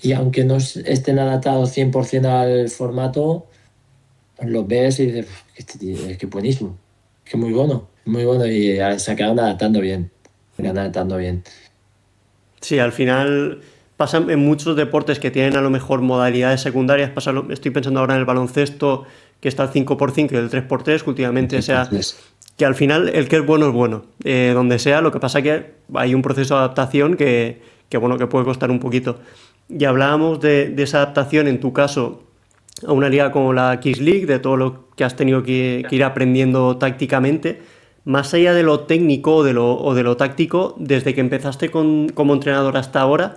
y aunque no estén adaptados 100% al formato, pues los ves y dices, este tío es que buenísimo, es que muy bueno y se acaban adaptando bien, se acaban adaptando bien. Sí, al final pasa en muchos deportes que tienen a lo mejor modalidades secundarias, estoy pensando ahora en el baloncesto, que está el 5x5 y el 3x3, que últimamente sea Entonces, que al final el que es bueno es bueno, donde sea, lo que pasa que hay un proceso de adaptación bueno, que puede costar un poquito. Y hablábamos de esa adaptación, en tu caso, a una liga como la Kings League, de todo lo que has tenido que ir aprendiendo tácticamente, más allá de lo técnico o de lo táctico, desde que empezaste como entrenador hasta ahora,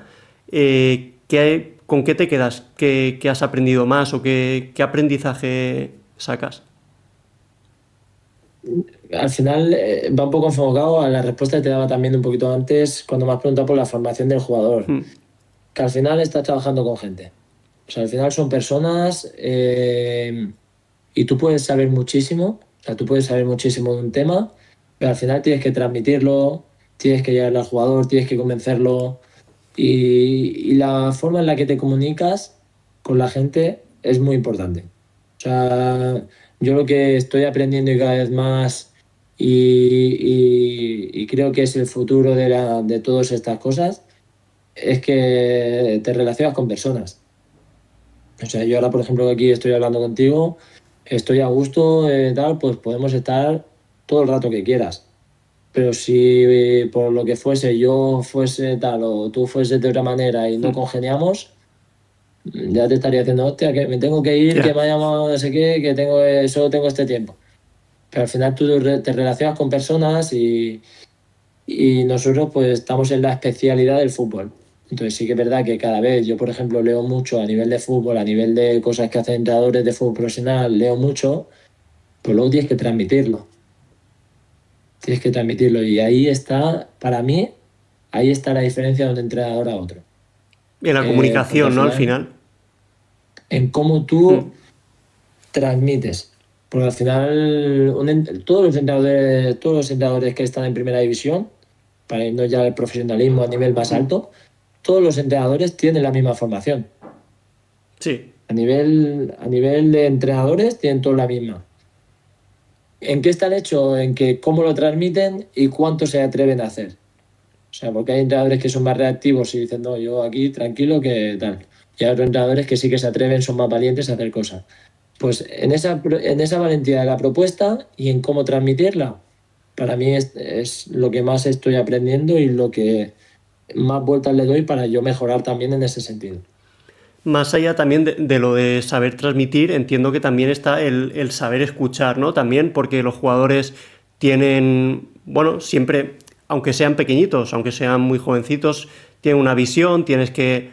¿con qué te quedas? ¿Qué has aprendido más o qué aprendizaje sacas? al final va un poco enfocado a la respuesta que te daba también un poquito antes cuando me has preguntado por la formación del jugador, Hmm. que al final estás trabajando con gente. O sea, al final son personas y tú puedes saber muchísimo, o sea, tú puedes saber muchísimo de un tema, pero al final tienes que transmitirlo, tienes que llegarle al jugador, tienes que convencerlo y la forma en la que te comunicas con la gente es muy importante. O sea, yo lo que estoy aprendiendo y cada vez más y creo que es el futuro de todas estas cosas es que te relacionas con personas. O sea, yo ahora, por ejemplo, que aquí estoy hablando contigo, estoy a gusto, tal, pues podemos estar todo el rato que quieras. Pero si por lo que fuese yo fuese tal o tú fueses de otra manera y no congeniamos, ya te estaría diciendo, hostia, que me tengo que ir, que Ya. me ha llamado no sé qué, que solo tengo este tiempo. Pero al final tú te relacionas con personas y nosotros pues estamos en la especialidad del fútbol. Entonces sí que es verdad que cada vez yo, por ejemplo, leo mucho a nivel de fútbol, a nivel de cosas que hacen entrenadores de fútbol profesional, leo mucho, pues luego tienes que transmitirlo. Tienes que transmitirlo. Y ahí está, para mí, ahí está la diferencia de un entrenador a otro. Y la Porque al comunicación, ¿no? Al final, final. en cómo tú transmites. Porque al final, todos los entrenadores que están en primera división, para irnos ya al profesionalismo a nivel más alto, todos los entrenadores tienen la misma formación. Sí. A nivel de entrenadores tienen todos la misma. ¿En qué están hechos? En que cómo lo transmiten y cuánto se atreven a hacer. O sea, porque hay entrenadores que son más reactivos y dicen, no, yo aquí tranquilo que tal. Y hay otros entrenadores que sí que se atreven, son más valientes a hacer cosas. Pues en esa valentía de la propuesta y en cómo transmitirla, para mí es lo que más estoy aprendiendo y lo que más vueltas le doy para yo mejorar también en ese sentido. Más allá también de lo de saber transmitir, entiendo que también está el saber escuchar, ¿no? También porque los jugadores tienen, bueno, siempre, aunque sean pequeñitos, aunque sean muy jovencitos, tienen una visión, tienes que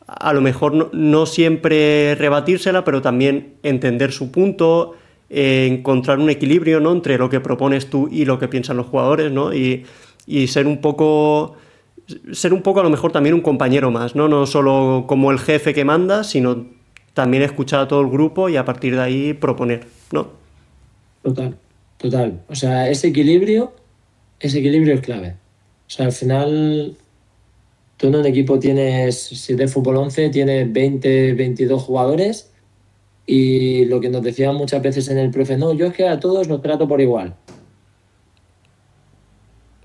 a lo mejor no siempre rebatírsela, pero también entender su punto, encontrar un equilibrio, ¿no? Entre lo que propones tú y lo que piensan los jugadores, ¿no? Y ser un poco a lo mejor también un compañero más, ¿no? No solo como el jefe que manda, sino también escuchar a todo el grupo y a partir de ahí proponer, ¿no? Total, total. O sea, ese equilibrio es clave. O sea, al final, tú en un equipo tienes, si de fútbol 11 tienes 20, 22 jugadores y lo que nos decían muchas veces en el profe, no, yo es que a todos los trato por igual.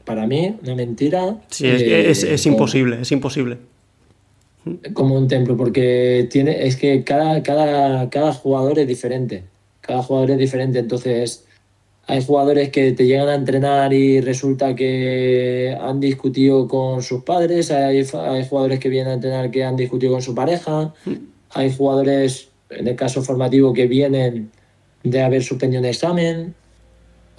Para mí, una mentira Sí, es como, imposible, es imposible. como un templo, porque es que cada jugador es diferente. Cada jugador es diferente, entonces hay jugadores que te llegan a entrenar y resulta que han discutido con sus padres, hay jugadores que vienen a entrenar que han discutido con su pareja, hay jugadores, en el caso formativo, que vienen de haber suspendido un examen,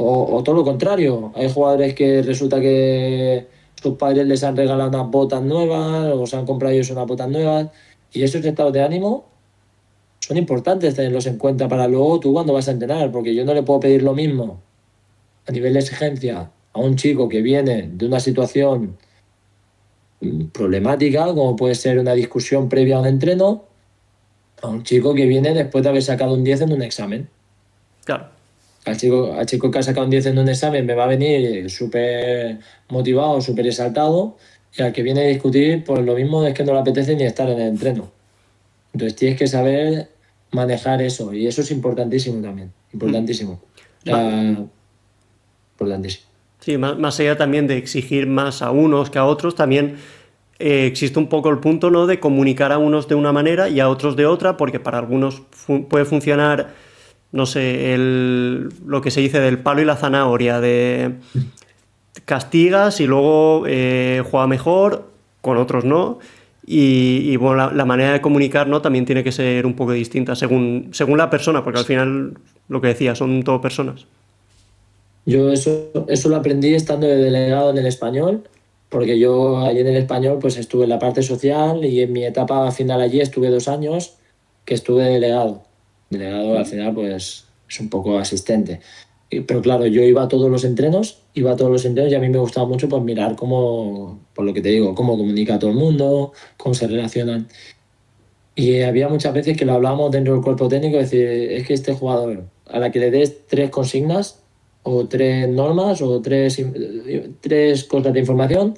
o todo lo contrario. Hay jugadores que resulta que sus padres les han regalado unas botas nuevas o se han comprado ellos unas botas nuevas. Y esos estados de ánimo son importantes tenerlos en cuenta para luego tú cuando vas a entrenar, porque yo no le puedo pedir lo mismo a nivel de exigencia a un chico que viene de una situación problemática, como puede ser una discusión previa a un entreno, a un chico que viene después de haber sacado un 10 en un examen. Claro. Al chico que ha sacado un 10 en un examen me va a venir súper motivado, súper exaltado, y al que viene a discutir, pues lo mismo es que no le apetece ni estar en el entreno. Entonces tienes que saber manejar eso, y eso es importantísimo también, importantísimo. O Ma- sea, importantísimo. Sí, más allá también de exigir más a unos que a otros, también existe un poco el punto, ¿no? De comunicar a unos de una manera y a otros de otra, porque para algunos puede funcionar, no sé, lo que se dice del palo y la zanahoria, de castigas y luego juega mejor, con otros no. Bueno, la manera de comunicar, ¿no? También tiene que ser un poco distinta según la persona, porque al final, lo que decía, son todo personas. Yo eso lo aprendí estando de delegado en el español, porque yo allí en el español pues estuve en la parte social y en mi etapa final allí estuve 2 años que estuve de delegado. Delegado al final pues es un poco asistente. Pero claro, yo iba a todos los entrenos y a mí me gustaba mucho pues mirar cómo, por lo que te digo, cómo comunica todo el mundo, cómo se relacionan. Y había muchas veces que lo hablábamos dentro del cuerpo técnico, es decir, es que este jugador, a la que le des 3 consignas, o 3 normas, o tres cosas de información,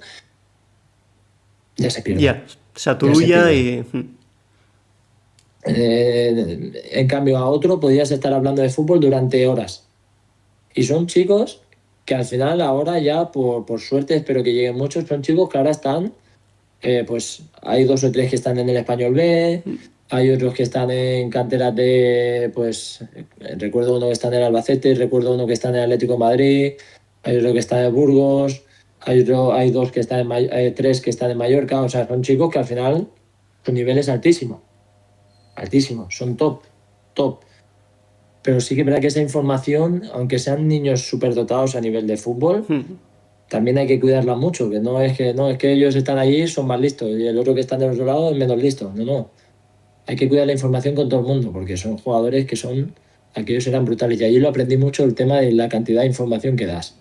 ya se pierde. Ya, se Ya se aturulla pierde. y... En cambio, a otro podrías estar hablando de fútbol durante horas. Y son chicos que al final, ahora ya, por suerte, espero que lleguen muchos, son chicos que ahora están, pues hay 2 o 3 que están en el Español B, hay otros que están en canteras de, pues, recuerdo uno que está en el Albacete, recuerdo uno que está en el Atlético de Madrid, hay otro que está en el Burgos, hay 2 que están en 3 que están en Mallorca, o sea, son chicos que al final su nivel es altísimo, altísimo, son top, top. Pero sí que es verdad que esa información, aunque sean niños superdotados a nivel de fútbol, también hay que cuidarla mucho, que no es que ellos están allí, son más listos, y el otro que está del otro lado es menos listo. No, no. Hay que cuidar la información con todo el mundo, porque son jugadores que son, aquellos eran brutales. Y allí lo aprendí mucho el tema de la cantidad de información que das.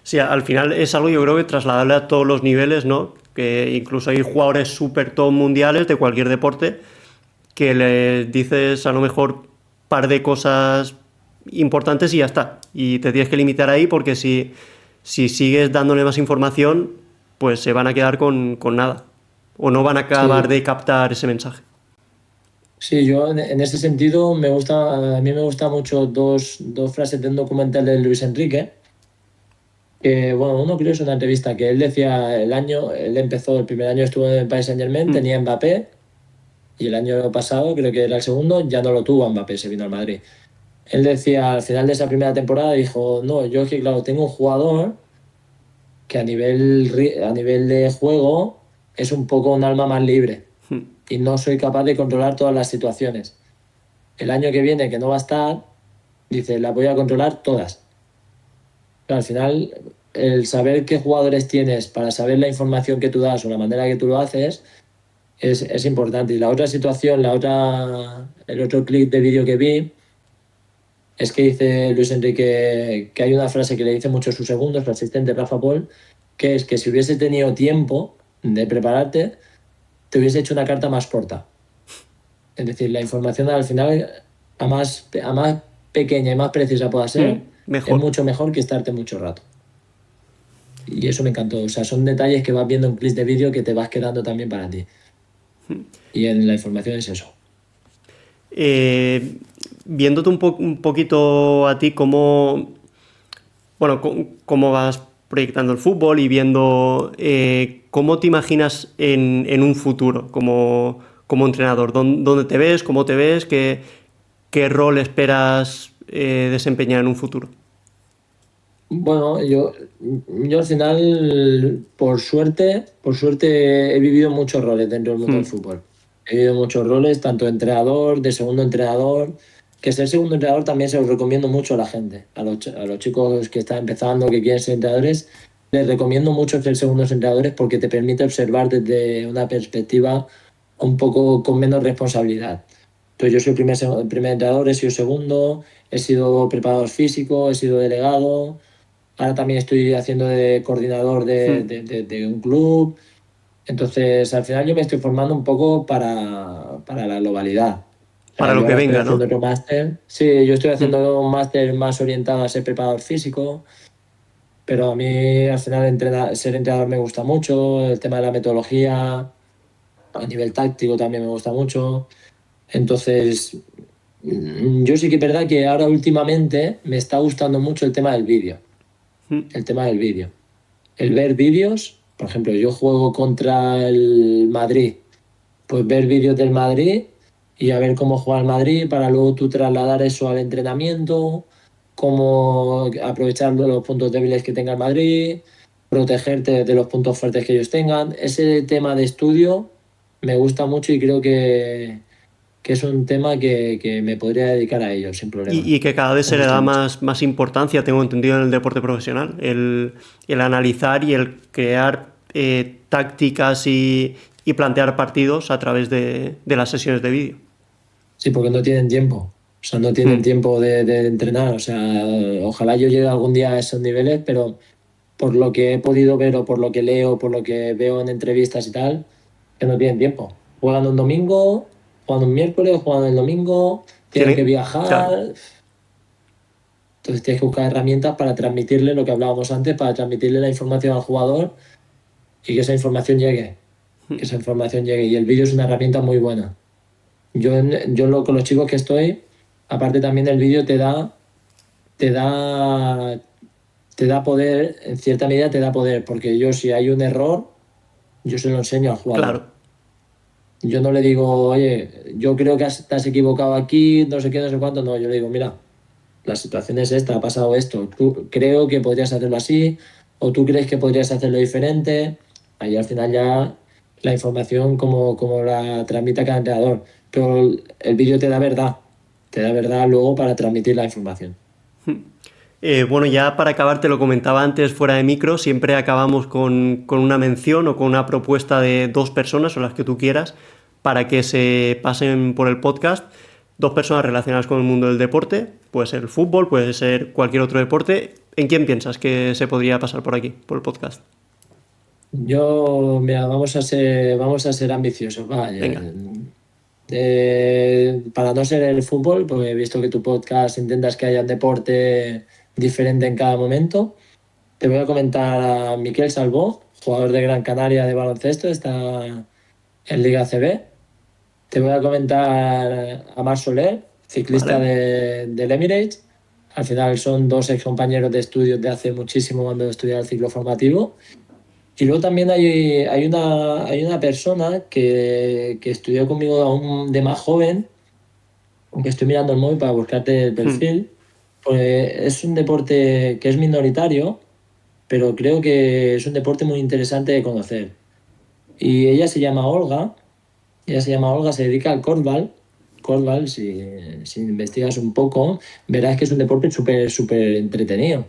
Sí, al final es algo yo creo que trasladable a todos los niveles, ¿no? Que incluso hay jugadores súper top mundiales de cualquier deporte que les dices a lo mejor par de cosas importantes y ya está. Y te tienes que limitar ahí porque si sigues dándole más información, pues se van a quedar con nada. O no van a acabar Sí, de captar ese mensaje. sí, yo en ese sentido a mí me gustan mucho dos frases de un documental de Luis Enrique, que, bueno, uno creo es una entrevista que él decía él empezó, el primer año estuvo en el Paris Saint-Germain, Mm, tenía Mbappé, y el año pasado, creo que era el segundo, ya no lo tuvo Mbappé, se vino al Madrid. Él decía, al final de esa primera temporada, dijo, no, yo es que, claro, tengo un jugador que a nivel de juego es un poco un alma más libre mm. y no soy capaz de controlar todas las situaciones. El año que viene, que no va a estar, dice, las voy a controlar todas. Pero al final, el saber qué jugadores tienes para saber la información que tú das o la manera que tú lo haces es importante. Y la otra situación, el otro clip de vídeo que vi, es que dice Luis Enrique que hay una frase que le dice mucho a su segundo, su asistente Rafa Paul, que es que si hubiese tenido tiempo de prepararte, te hubiese hecho una carta más corta. Es decir, la información al final, a más pequeña y más precisa pueda ser, es Mejor. mucho mejor que estarte mucho rato. Y eso me encantó. O sea, son detalles que vas viendo en clips de vídeo que te vas quedando también para ti. Y en la información es eso. Eh, Viéndote un poquito a ti bueno, cómo vas proyectando el fútbol y viendo cómo te imaginas en un futuro como entrenador. ¿Dónde te ves? ¿Cómo te ves? ¿Qué rol esperas desempeñar en un futuro? Bueno, yo al final, por suerte he vivido muchos roles dentro del mundo del Hmm. fútbol. He vivido muchos roles, tanto de entrenador, de segundo entrenador, que ser segundo entrenador también se los recomiendo mucho a la gente, a los chicos que están empezando, que quieren ser entrenadores, les recomiendo mucho ser segundos entrenadores porque te permite observar desde una perspectiva un poco con menos responsabilidad. Entonces yo soy el primer entrenador, he sido segundo, he sido preparador físico, he sido delegado. Ahora también estoy haciendo de coordinador de, Hmm. de- de- de un club. Entonces, al final yo me estoy formando un poco para la globalidad. O sea, Para yo lo que ahora estoy venga, haciendo ¿no? otro máster. Sí, yo estoy Hmm. haciendo un máster más orientado a ser preparador físico, pero a mí al final ser entrenador me gusta mucho, el tema de la metodología, a nivel táctico también me gusta mucho. Entonces, yo sí que es verdad que ahora últimamente me está gustando mucho el tema del vídeo. Hmm. El tema del vídeo. El ver vídeos, por ejemplo, yo juego contra el Madrid, pues ver vídeos del Madrid y a ver cómo juega el Madrid para luego tú trasladar eso al entrenamiento, cómo aprovechar los puntos débiles que tenga el Madrid, protegerte de los puntos fuertes que ellos tengan. Ese tema de estudio me gusta mucho y creo que es un tema que me podría dedicar a ello sin problema. Y que cada vez Me se le gusta da mucho. más importancia, tengo entendido, en el deporte profesional. El analizar y el crear tácticas y plantear partidos a través de las sesiones de vídeo. Sí, porque no tienen tiempo. O sea, no tienen Hmm. tiempo de entrenar. O sea, ojalá yo llegue algún día a esos niveles, pero por lo que he podido ver o por lo que leo, por lo que veo en entrevistas y tal, que no tienen tiempo. Juegan un domingo, juegan un miércoles, juegan el domingo, tienen que Claro, viajar. Entonces tienes que buscar herramientas para transmitirle lo que hablábamos antes, para transmitirle la información al jugador y que esa información llegue. Que esa información llegue. Y el vídeo es una herramienta muy buena. Con los chicos que estoy, aparte también el vídeo te da, te da poder, en cierta medida te da poder, porque yo si hay un error, yo se lo enseño al jugador. Claro, Yo no le digo, oye, yo creo que te has equivocado aquí, no sé qué, no sé cuánto, no, yo le digo, mira, la situación es esta, ha pasado esto, tú creo que podrías hacerlo así, o tú crees que podrías hacerlo diferente. Ahí al final ya la información como la transmite cada entrenador, pero el vídeo te da verdad luego para transmitir la información. Bueno, ya para acabar, te lo comentaba antes fuera de micro, siempre acabamos con una mención o con una propuesta de 2 personas o las que tú quieras para que se pasen por el podcast. 2 personas relacionadas con el mundo del deporte, puede ser el fútbol, puede ser cualquier otro deporte. ¿En quién piensas que se podría pasar por aquí, por el podcast? Mira, vamos a ser ambiciosos, vaya. Venga, Para no ser el fútbol, porque he visto que tu podcast intentas que haya un deporte diferente en cada momento. Te voy a comentar a Miquel Salvó, jugador de Gran Canaria de baloncesto, está en Liga CB. Te voy a comentar a Marc Soler, ciclista vale, del Emirates. Al final son 2 ex compañeros de estudios de hace muchísimo cuando estudiaba el ciclo formativo. Y luego también hay una persona que estudió conmigo aún de más joven, que estoy mirando el móvil para buscarte el perfil. Pues es un deporte que es minoritario, pero creo que es un deporte muy interesante de conocer. Y ella se dedica al corfball. Corfball, si investigas un poco, verás que es un deporte súper entretenido.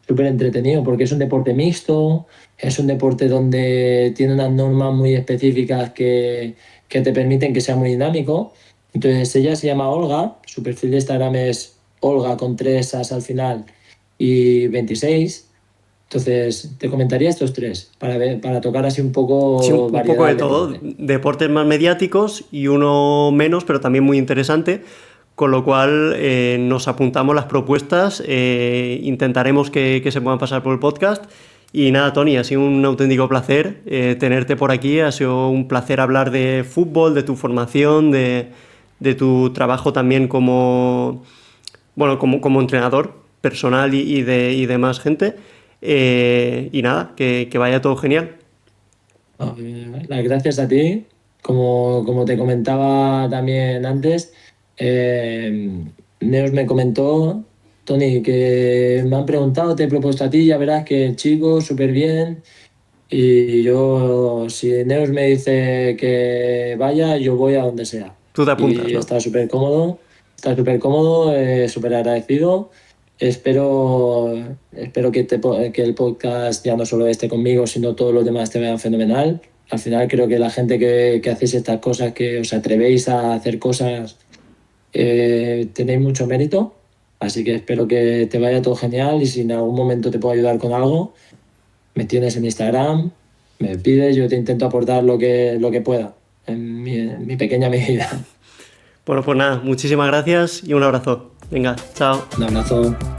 Súper entretenido porque es un deporte mixto, es un deporte donde tiene unas normas muy específicas que te permiten que sea muy dinámico. Entonces ella se llama Olga, su perfil de Instagram es Olga con 3 as al final y 26. Entonces, te comentaría estos 3 para tocar así un sí, poco un poco variedad de del todo, deporte. deportes más mediáticos y uno menos, pero también muy interesante, con lo cual nos apuntamos las propuestas, intentaremos que se puedan pasar por el podcast. Y nada, Tony, ha sido un auténtico placer tenerte por aquí, ha sido un placer hablar de fútbol, de tu formación, de tu trabajo también como entrenador personal y de más gente. Y nada, que vaya todo genial. Las gracias a ti. Como te comentaba también antes, Neos me comentó, Tony, que me han preguntado, te he propuesto a ti, ya verás que el chico, súper bien. Y yo, si Neos me dice que vaya, yo voy a donde sea. Tú te apuntas, Y ¿no? está súper cómodo, súper agradecido. Espero que el podcast ya no solo esté conmigo, sino todos los demás te vean fenomenal. Al final creo que la gente que hacéis estas cosas, que os atrevéis a hacer cosas, tenéis mucho mérito. Así que espero que te vaya todo genial y si en algún momento te puedo ayudar con algo, me tienes en Instagram, me pides, yo te intento aportar lo que pueda en mi pequeña medida. Bueno, pues nada, muchísimas gracias y un abrazo. Venga, chao. Un abrazo.